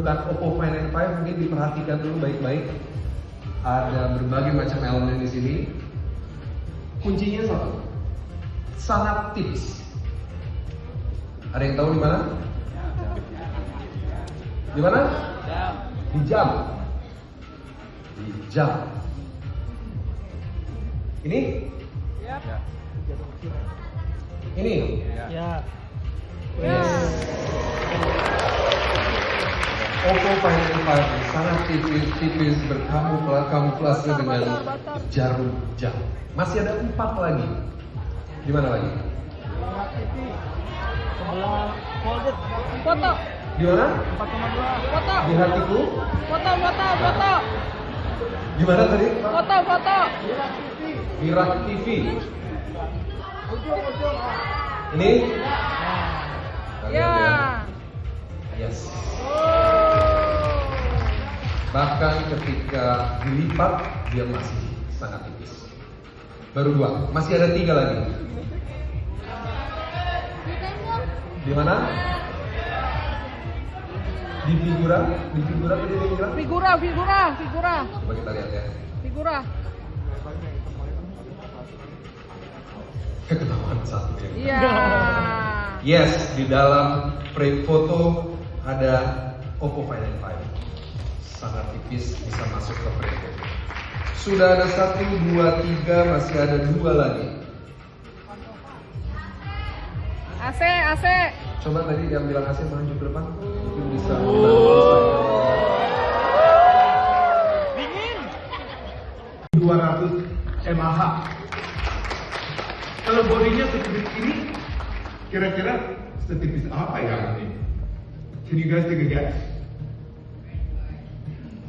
menemukan Oppo Find N5 mungkin diperhatikan dulu baik-baik. Ada berbagai macam elemen di sini. Kuncinya satu, sangat tips. Ada yang tahu di mana? Di mana? Di jam. Di jam. Ini? Ini? Ya. Yes. Oppo Find N5 sangat tipis berkamuflase dengan jarum jam. Masih ada 4 lagi. Di mana lagi? Sebelah folded. Foto. Di mana? 4,2. Foto. Di hatiku. Foto. Di mana tadi? Foto. Mirak TV. Ini? Kita lihat ya. Yes. Bahkan ketika dilipat dia masih sangat tipis. Baru 2, masih ada 3 lagi. Di mana? Di figura tadi dia bilang? Figura. Coba kita lihat ya. Figura. Ketahuan satu ya. Iya. Yes, di dalam frame foto ada Oppo Find N5. Sangat tipis, bisa masuk ke frame foto. Sudah ada 1, 2, 3, masih ada 2 lagi. AC. Coba tadi yang bilang AC maju ke depan, mungkin bisa membantu saya. Dingin. 200 mAh. Kalau bodinya setipis ini, kira-kira setipis apa ya ini? Can you guys take a guess?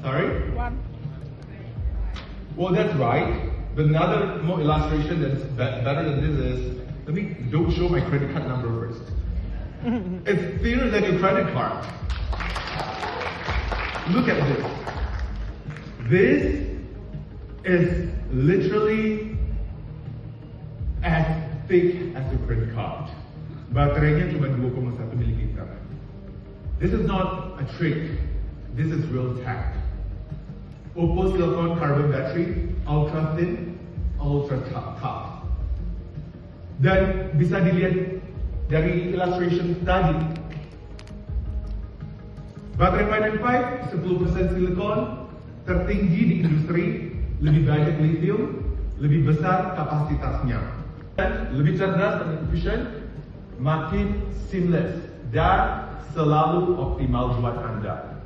Sorry? 1. Well, that's right. But another more illustration that's better than this is, don't show my credit card number first. It's thinner than your credit card. Look at this. This is literally as thick as your credit card. Baterainya cuma 2,1 mm. This is not a trick. This is real tech. Oppo silicon carbon battery, ultra thin, ultra tough. Dan bisa dilihat dari illustration tadi, baterai Find N5 10% silikon, tertinggi di industri, lebih banyak lithium, lebih besar kapasitasnya, dan lebih cerdas dan efisien, makin seamless dan selalu optimal buat Anda.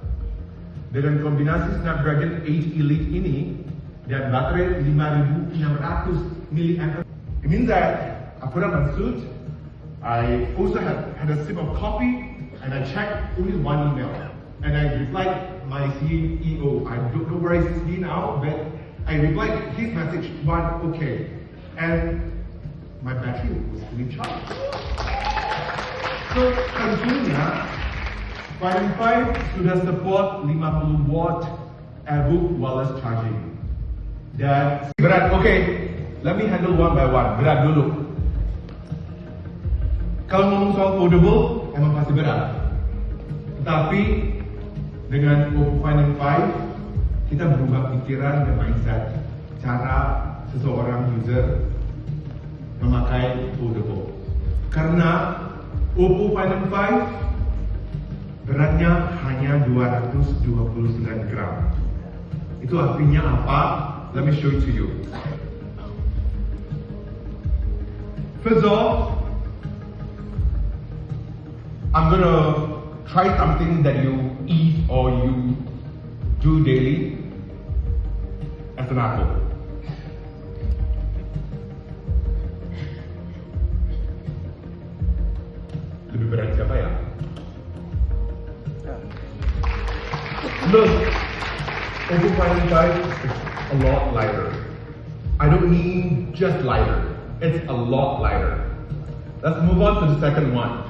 Dengan kombinasi Snapdragon 8 Elite ini dan baterai 5600 mAh, it means that I put on my suit. I also had a sip of coffee, and I checked only one email, and I replied my CEO. I don't know where is he now, but I replied his message, one okay, and my battery was fully charged. So tentunya Find N5 sudah support 50 watt AirBook wireless charging. Dan berat, okay, let me handle one by one. Berat dulu. Kalau ngomong soal foldable, emang pasti berat. Tetapi dengan Oppo Find N5, kita berubah pikiran dan mindset cara seseorang user memakai foldable. Karena Oppo Find N5 beratnya hanya 229 gram. Itu artinya apa? Let me show it to you. First off, I'm gonna try something that you eat or you do daily as an apple. Lebih berat siapa ya? Look, Oppo Find N5 is a lot lighter. I don't mean just lighter. It's a lot lighter. Let's move on to the second one.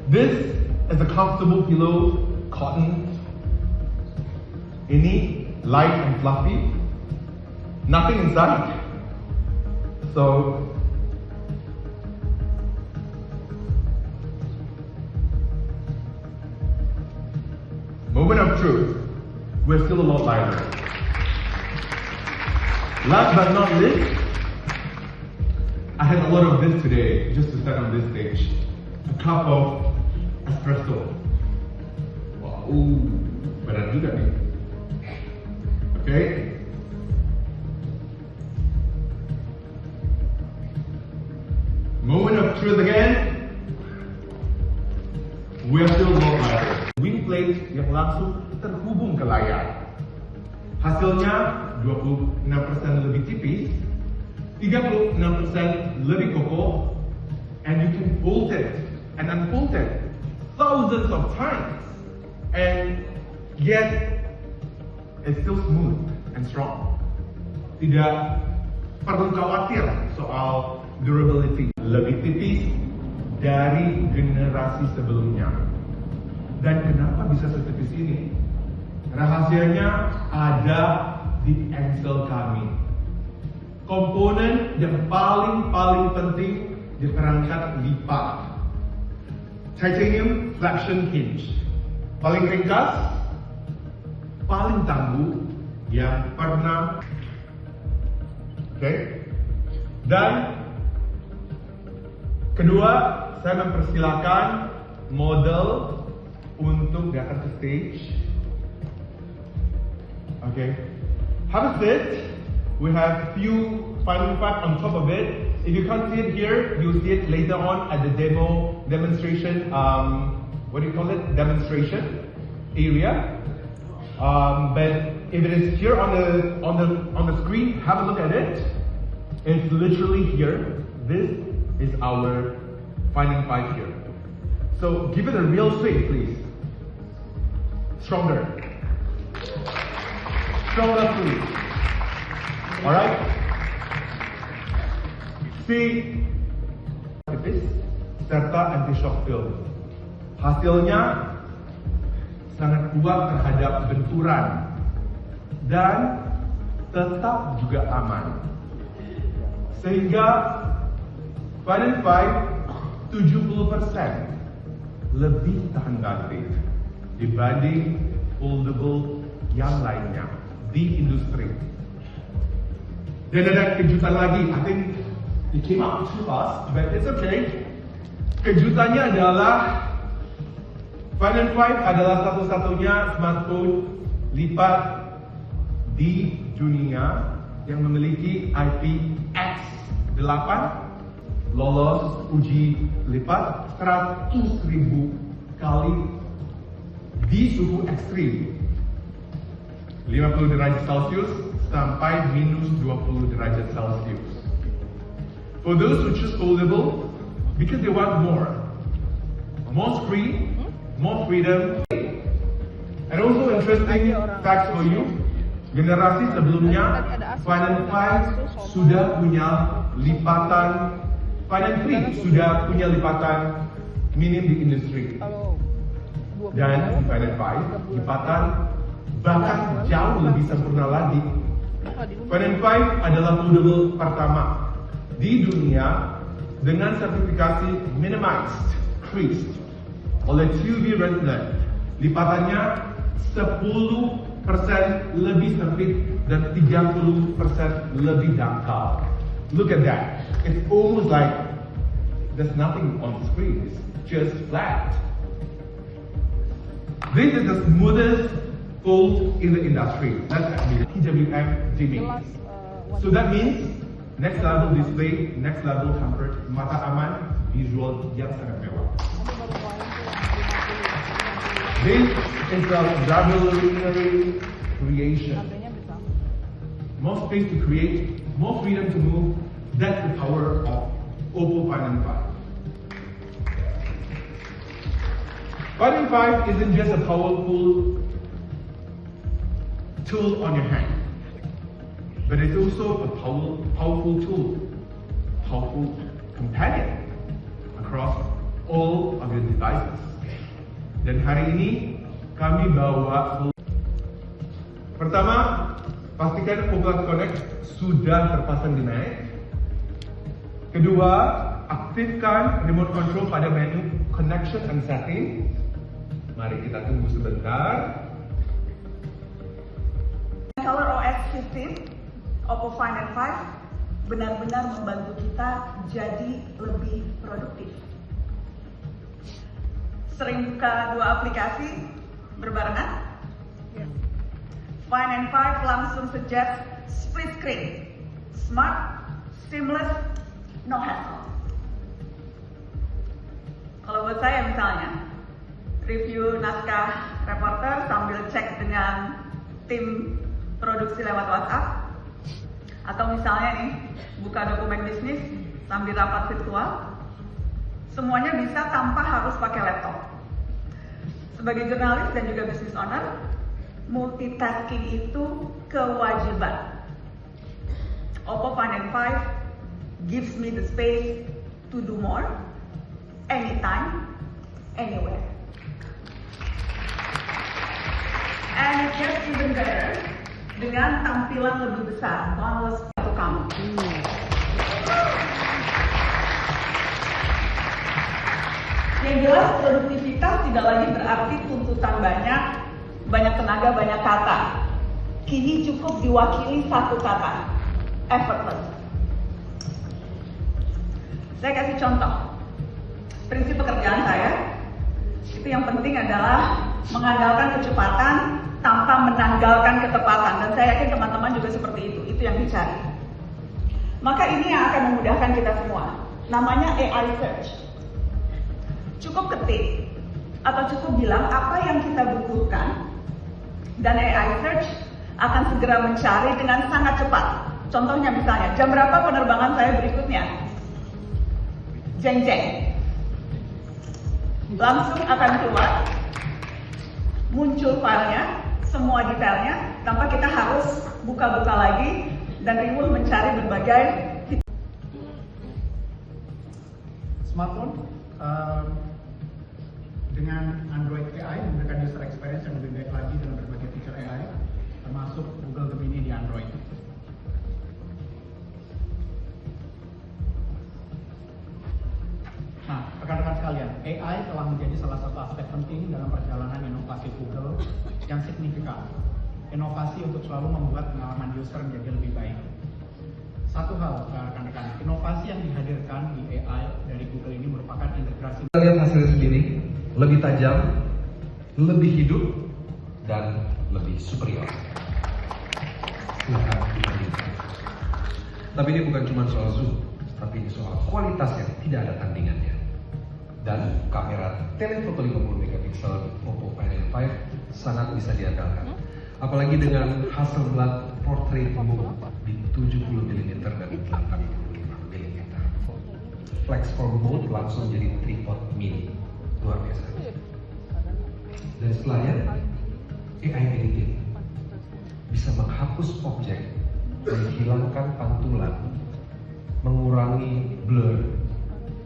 This is a comfortable pillow, cotton. Ini light and fluffy. Nothing inside. So Moment of truth. We're still a lot lighter. Last but not least, I had a lot of this today just to stand on this stage. A cup of espresso. Wow, berat juga nih. Okay? Moment of truth again. We are still not lighter. Wing plate yang langsung terhubung ke layar. Hasilnya 26% lebih tipis, 36% lebih kokoh, and you can fold it and unfold it thousands of times, and yet it's still smooth and strong. Tidak perlu khawatir soal durability. Lebih tipis dari generasi sebelumnya. Dan kenapa bisa setipis ini? Rahasianya ada di engsel kami. Komponen yang paling penting di perangkat lipat. Titanium flexion hinge. Paling ringkas, paling tangguh yang pernah. Oke. Dan kedua, saya mempersilakan model untuk datang ke stage. Okay. How is it? We have few final part on top of it. If you can't see it here, you'll see it later on at the demonstration. What do you call it? Demonstration area. But if it is here on the screen, have a look at it. It's literally here. This is our finding 5 here. So give it a real swing, please. Stronger. Stronger, please. Alright? See, tipis serta anti-shock film. Hasilnya sangat kuat terhadap benturan dan tetap juga aman. Sehingga Final 5 70% lebih tahan banting dibanding foldable yang lainnya di industri. Dan ada kejutan lagi. I think it came out too fast, but it's okay. Kejutannya adalah Final 5 adalah satu-satunya smartphone lipat di dunia yang memiliki IPX8, lolos uji lipat 100.000 kali di suhu ekstrim 50 derajat Celcius sampai minus 20 derajat Celcius. For those who choose foldable, because they want more screen, more freedom, and also interesting facts for you. Generasi sebelumnya, Final 5 sudah punya lipatan, Final 3 sudah punya lipatan minim di industri. Dan Final 5 lipatan bahkan jauh lebih sempurna lagi. Final 5 adalah foldable pertama di dunia dengan sertifikasi minimized creased oleh TUV Retina. Lipatannya 10% lebih sempit dan 30% lebih dangkal. Look at that. It's almost like there's nothing on the screen. It's just flat. This is the smoothest fold in the industry. That's TWM dimming. So that means next level display, next level comfort, mata aman, visual yang sangat mewah. This is a revolutionary creation. More space to create, more freedom to move. That's the power of Oppo Find 5. Find 5 isn't just a powerful tool on your hand, but it's also a powerful tool, powerful companion across all of your devices. Dan hari ini kami bawa pertama, pastikan Oppo Connect sudah terpasang di Mac. Kedua, aktifkan remote control pada menu Connection and Setting. Mari kita tunggu sebentar. ColorOS 15, Oppo Find N5 benar-benar membantu kita jadi lebih produktif. Sering buka dua aplikasi berbarengan? Find N5 langsung suggest split screen, smart, seamless, no hassle. Kalau buat saya misalnya, review naskah reporter sambil cek dengan tim produksi lewat WhatsApp, atau misalnya nih, buka dokumen bisnis sambil rapat virtual, semuanya bisa tanpa harus pakai laptop. Sebagai jurnalis dan juga business owner, multitasking itu kewajiban. Oppo Find N5 gives me the space to do more, anytime, anywhere. And it gets even better dengan tampilan lebih besar, boundless untuk kamu. Yang jelas produktivitas tidak lagi berarti tuntutan banyak tenaga, banyak kata. Kini cukup diwakili satu kata, effortless. Saya kasih contoh. Prinsip pekerjaan saya, itu yang penting adalah mengandalkan kecepatan tanpa menanggalkan ketepatan. Dan saya yakin teman-teman juga seperti itu yang dicari. Maka ini yang akan memudahkan kita semua. Namanya AI Search. Cukup ketik atau cukup bilang apa yang kita butuhkan, dan AI Search akan segera mencari dengan sangat cepat. Contohnya misalnya, jam berapa penerbangan saya berikutnya? Jeng jeng. Langsung akan keluar, muncul filenya, semua detailnya, tanpa kita harus buka-buka lagi dan riwuh mencari berbagai smartphone dengan Android AI memberikan user experience yang lebih baik lagi dengan berbagai feature AI, termasuk Google Gemini di Android. Nah, rekan-rekan sekalian, AI telah menjadi salah satu aspek penting dalam perjalanan inovasi Google yang signifikan. Inovasi untuk selalu membuat pengalaman user menjadi lebih baik. Satu hal, rekan-rekan, inovasi yang dihadirkan di AI dari Google ini merupakan integrasi. Kita lihat hasilnya sendiri, lebih tajam, lebih hidup, dan lebih superior. Silahkan dibandingkan. Tapi ini bukan cuma soal zoom, tapi ini soal kualitas yang tidak ada tandingannya. Dan kamera telefoto 50 megapiksel Oppo Find N5 sangat bisa diandalkan. Apalagi dengan Hasselblad Portrait Mode di 70 mm dan 85 mm. Flex Form Mode langsung jadi tripod mini. Luar biasa. Dan setelahnya, AI Editing bisa menghapus objek, menghilangkan pantulan, mengurangi blur,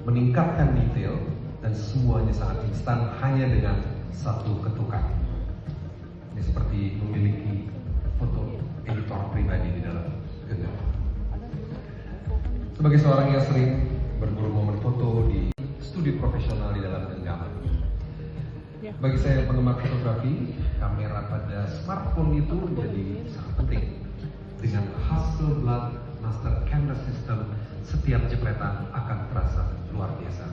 meningkatkan detail, dan semuanya sangat instan hanya dengan satu ketukan. Ini seperti memiliki foto editor pribadi di dalam genggaman. Sebagai seorang yang sering berburu momen foto di studio profesional di dalam genggaman, bagi saya penggemar fotografi, kamera pada smartphone itu jadi sangat penting. Dengan Hasselblad Master Camera System, setiap jepretan akan terasa luar biasa.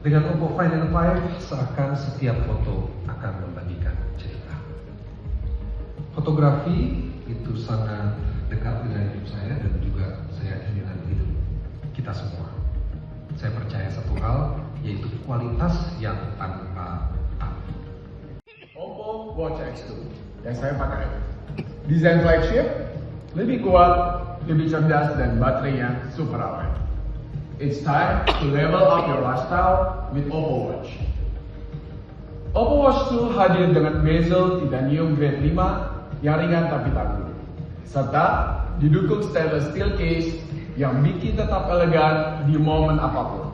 Dengan Oppo Find N5, seakan setiap foto akan membagikan cerita. Fotografi itu sangat dekat dengan hidup saya dan juga saya ingin dengan hidup kita semua. Saya percaya satu hal, yaitu kualitas yang tanpa tanding. Oppo Watch X2 yang saya pakai. Desain flagship, lebih kuat, lebih cerdas, dan baterainya super awet. It's time to level up your lifestyle with Oppo Watch. Oppo Watch 2 hadir dengan bezel titanium grade 5 yang ringan tapi tangguh, serta didukung stainless steel case yang bikin tetap elegan di momen apapun.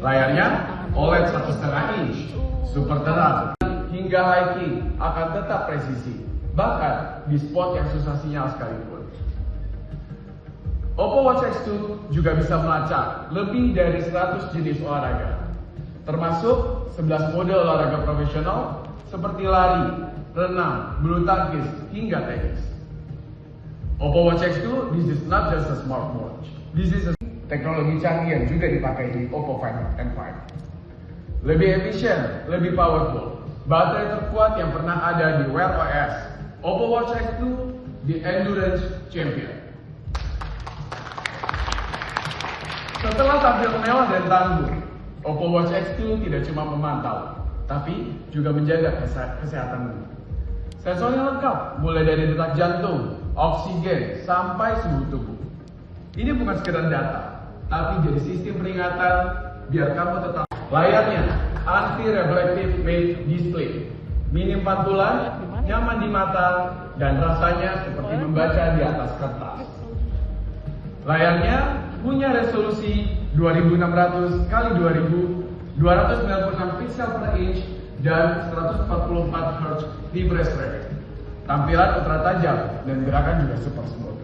Layarnya OLED 1,5 inch, super terang, hingga hiking akan tetap presisi, bahkan di spot yang susah sinyal sekalipun. Oppo Watch X2 juga bisa melacak lebih dari 100 jenis olahraga, termasuk 11 mode olahraga profesional seperti lari, renang, bulu tangkis, hingga tenis. Oppo Watch X2, this is not just a smartwatch. This is a teknologi canggih yang juga dipakai di Oppo Find N5. Lebih efisien, lebih powerful, baterai terkuat yang pernah ada di Wear OS. Oppo Watch X2, the endurance champion. Setelah tampil mewah dan tangguh, Oppo Watch X2 tidak cuma memantau, tapi juga menjaga kesehatanmu. Sensornya lengkap, mulai dari detak jantung, oksigen, sampai suhu tubuh. Ini bukan sekedar data, tapi jadi sistem peringatan biar kamu tetap. Layarnya anti-reflective matte display, minim pantulan, nyaman di mata, dan rasanya seperti membaca di atas kertas. Layarnya punya resolusi 2600 x 2296 pixel per inch dan 144 Hz refresh rate. Tampilan ultra tajam dan gerakan juga super smooth.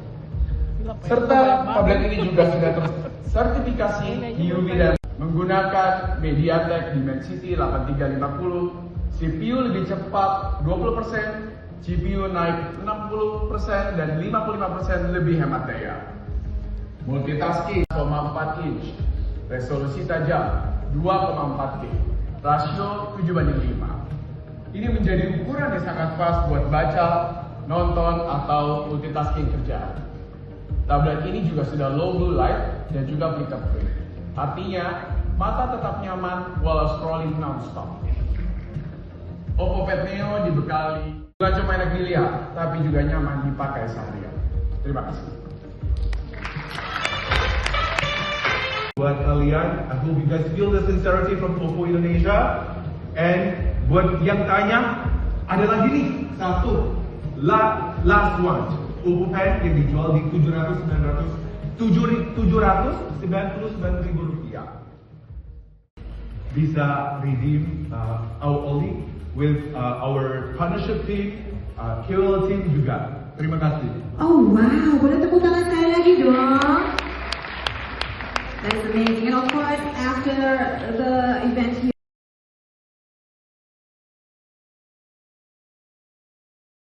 Serta tablet ini juga sudah tersertifikasi UV dan menggunakan MediaTek Dimensity 8350, CPU lebih cepat 20%, GPU naik 60% dan 55% lebih hemat daya. Multitasking 4 inch, resolusi tajam 2,4K, rasio 7:5. Ini menjadi ukuran yang sangat pas buat baca, nonton, atau multitasking kerjaan. Tablet ini juga sudah low blue light dan juga fingerprint. Artinya, mata tetap nyaman walau scrolling non-stop. Oppo Pad Neo dibekali bukan cuma enak dilihat, tapi juga nyaman dipakai seharian. Terima kasih. Buat kalian, I hope you guys feel the sincerity from Oppo Indonesia. And buat yang tanya, ada lagi nih satu last one, Oppo Pen yang dijual di 799.000 rupiah. Bisa redeem our Oli with our partnership team, KOL team juga. Terima kasih. Oh wow, boleh tepuk tangan sekali lagi dong. That is amazing. And of course, after the event here.